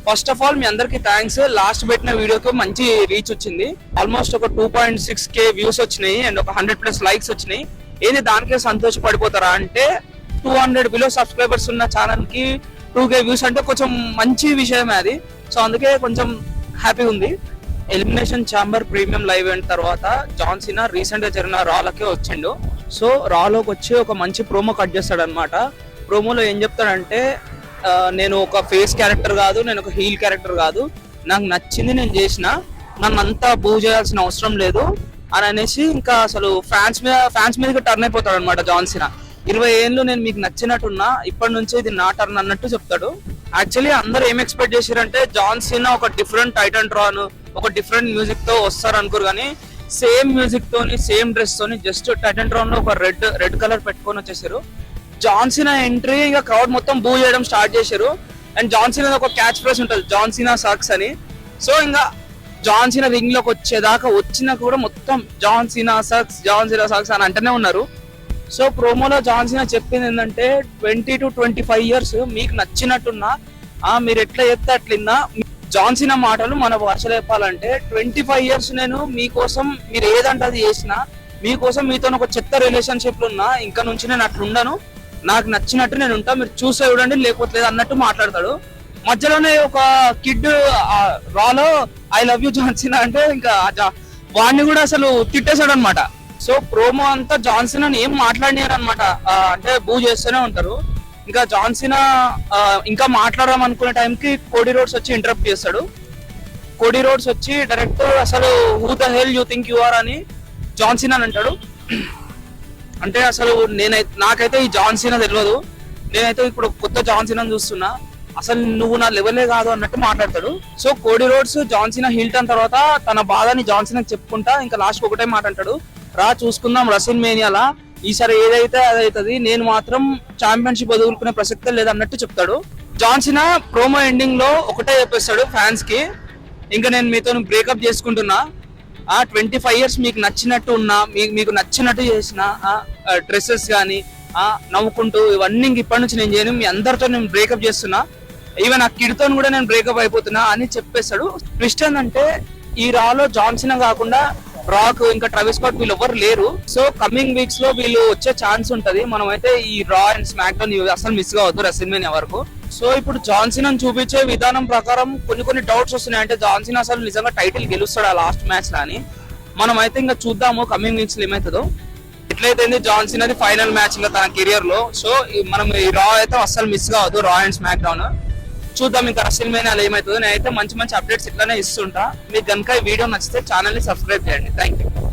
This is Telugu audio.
ఫస్ట్ ఆఫ్ ఆల్ మీ అందరికి థ్యాంక్స్. లాస్ట్ పెట్టిన వీడియోకి మంచి రీచ్ వచ్చింది. ఆల్మోస్ట్ ఒక 2.6K వ్యూస్ వచ్చినాయి అండ్ ఒక 100+ లైక్స్ వచ్చినాయి. ఏది దానికే సంతోషపడిపోతారా అంటే 200 బిలో సబ్స్క్రైబర్స్ ఉన్న ఛానల్ కి 2K వ్యూస్ అంటే కొంచెం మంచి విషయమే అది. సో అందుకే కొంచెం హ్యాపీ ఉంది. ఎలిమినేషన్ ఛాంబర్ ప్రీమియం లైవ్ అయిన తర్వాత జాన్ సీనా రీసెంట్ గా జరిగిన రాలకే వచ్చిండు. సో రాలోకి వచ్చి ఒక మంచి ప్రోమో కట్ చేస్తాడు అనమాట. ప్రోమోలో ఏం చెప్తాడంటే నేను ఒక ఫేస్ క్యారెక్టర్ కాదు, నేను ఒక హీల్ క్యారెక్టర్ కాదు, నాకు నచ్చింది నేను చేసిన, నన్ను అంతా బూ చేయాల్సిన అవసరం లేదు అని అనేసి ఇంకా అసలు ఫ్యాన్స్ మీదకి టర్న్ అయిపోతాడు అనమాట జాన్ సీనా. 20 ఏళ్ళు నేను మీకు నచ్చినట్టున్నా, ఇప్పటి నుంచి ఇది నా టర్న్ అన్నట్టు చెప్తాడు. యాక్చువల్లీ అందరూ ఏం ఎక్స్పెక్ట్ చేశారంటే జాన్ సీనా ఒక డిఫరెంట్ టైటన్ ట్రాన్, ఒక డిఫరెంట్ మ్యూజిక్ తో వస్తారు అనుకోరు, కానీ సేమ్ మ్యూజిక్ తోని సేమ్ డ్రెస్ తోని జస్ట్ టైటన్ ట్రాన్ లో ఒక రెడ్ కలర్ పెట్టుకొని వచ్చేసారు. జాన్ సీనా ఎంట్రీ ఇంకా క్రౌడ్ మొత్తం బూ చేయడం స్టార్ట్ చేశారు. అండ్ జాన్ సీనా ఒక క్యాచ్ ఫ్రేజ్ ఉంటుంది, జాన్ సీనా సక్స్ అని. సో ఇంకా జాన్ సీనా రింగ్ లోకి వచ్చేదాకా వచ్చినా కూడా మొత్తం జాన్ సీనా సక్స్ అని అంటూనే ఉన్నారు. సో ప్రోమోలో జాన్ సీనా చెప్పింది ఏంటంటే 20 to 25 years మీకు నచ్చినట్టున్నా, మీరు ఎట్లా చెప్తే అట్లిందా. జాన్ సీనా మాటలు మన భాషలో చెప్పాలంటే 25 years నేను మీకోసం మీరు ఏదంటే అది చేసినా, మీకోసం మీతో ఒక చెత్త రిలేషన్షిప్ లో ఉన్నా, ఇంకా నుంచి నేను అట్లుండను, నాకు నచ్చినట్టు నేను ఉంటా, మీరు చూసే చూడండి లేకపోతే లేదు అన్నట్టు మాట్లాడతాడు. మధ్యలోనే ఒక కిడ్ రాలో I love you John Cena అంటే ఇంకా వాడిని కూడా అసలు తిట్టేశాడు అనమాట. సో ప్రోమో అంతా జాన్ సీనా ఏం మాట్లాడినారు అనమాట, అంటే బూ చేస్తూనే ఉంటారు. ఇంకా జాన్ సీనా ఇంకా మాట్లాడదాం అనుకునే టైంకి కోడీ రోడ్స్ వచ్చి ఇంటరప్ట్ చేస్తాడు. కోడీ రోడ్స్ వచ్చి డైరెక్ట్ అసలు who the hell you think you are అని జాన్ సీనా అంటాడు. అంటే అసలు నాకైతే ఈ జాన్ సీనా తెలియదు, నేనైతే ఇప్పుడు కొత్త జాన్ సీనా చూస్తున్నా, అసలు నువ్వు నా లెవెలే కాదు అన్నట్టు మాట్లాడతాడు. So Cody Rhodes John Cena heel turn తర్వాత తన బాధని జాన్ సీనాకి చెప్పుకుంటా ఇంకా లాస్ట్ ఒకటే మాట అంటాడు, రా చూసుకుందాం రసిన్ మేనియాలా, ఈసారి ఏదైతే అదైతుంది, నేను మాత్రం ఛాంపియన్షిప్ వదులుకునే ప్రసక్తే లేదన్నట్టు చెప్తాడు. జాన్ సీనా ప్రోమో ఎండింగ్ లో ఒకటే చెప్పేస్తాడు ఫ్యాన్స్ కి, ఇంకా నేను మీతో బ్రేకప్ చేసుకుంటున్నా, 25 years మీకు నచ్చినట్టు ఉన్నా, మీకు నచ్చినట్టు చేసిన డ్రెస్సెస్ కానీ నవ్వుకుంటూ ఇవన్నీ ఇప్పటి నుంచి నేను చేయను, మీ అందరితో నేను బ్రేకప్ చేస్తున్నా, ఈవెన్ ఆ కిడ్తో కూడా నేను బ్రేకప్ అయిపోతున్నా అని చెప్పేస్తాడు. ట్విస్ట్ ఏంటంటే ఈ రాలో జాన్ సీనా కాకుండా రాక్ ఇంకా ట్రావిస్ స్కాట్ వీళ్ళు ఎవరు లేరు. సో కమింగ్ వీక్స్ లో వీళ్ళు వచ్చే ఛాన్స్ ఉంటది. మనం అయితే ఈ రా అండ్ స్మాక్ డౌన్ అసలు మిస్ కావద్దు రెసిల్మేనియా వరకు. సో ఇప్పుడు జాన్ సీనా చూపించే విధానం ప్రకారం కొన్ని డౌట్స్ వస్తున్నాయి. అంటే జాన్ సీనా అసలు నిజంగా టైటిల్ గెలుస్తాడా లాస్ట్ మ్యాచ్ లో అని. మనం అయితే ఇంకా చూద్దాము కమింగ్ వీక్స్ లో ఏమవుతుందో. ఎట్లయితే జాన్ సీనాది ఫైనల్ మ్యాచ్ ఇంకా తన కెరియర్ లో. సో మనం ఈ రా అయితే అసలు మిస్ కావద్దు, రా అండ్ స్మాక్ డౌన్. చూద్దాం ఇంకా రెసిల్మేనియాలో ఏమవుతుందో. నేనైతే మంచి అప్డేట్స్ ఇట్లానే ఇస్తుంటా. మీకు కనుక ఈ వీడియో నచ్చితే ఛానల్ ని సబ్స్క్రైబ్ చేయండి. Thank you.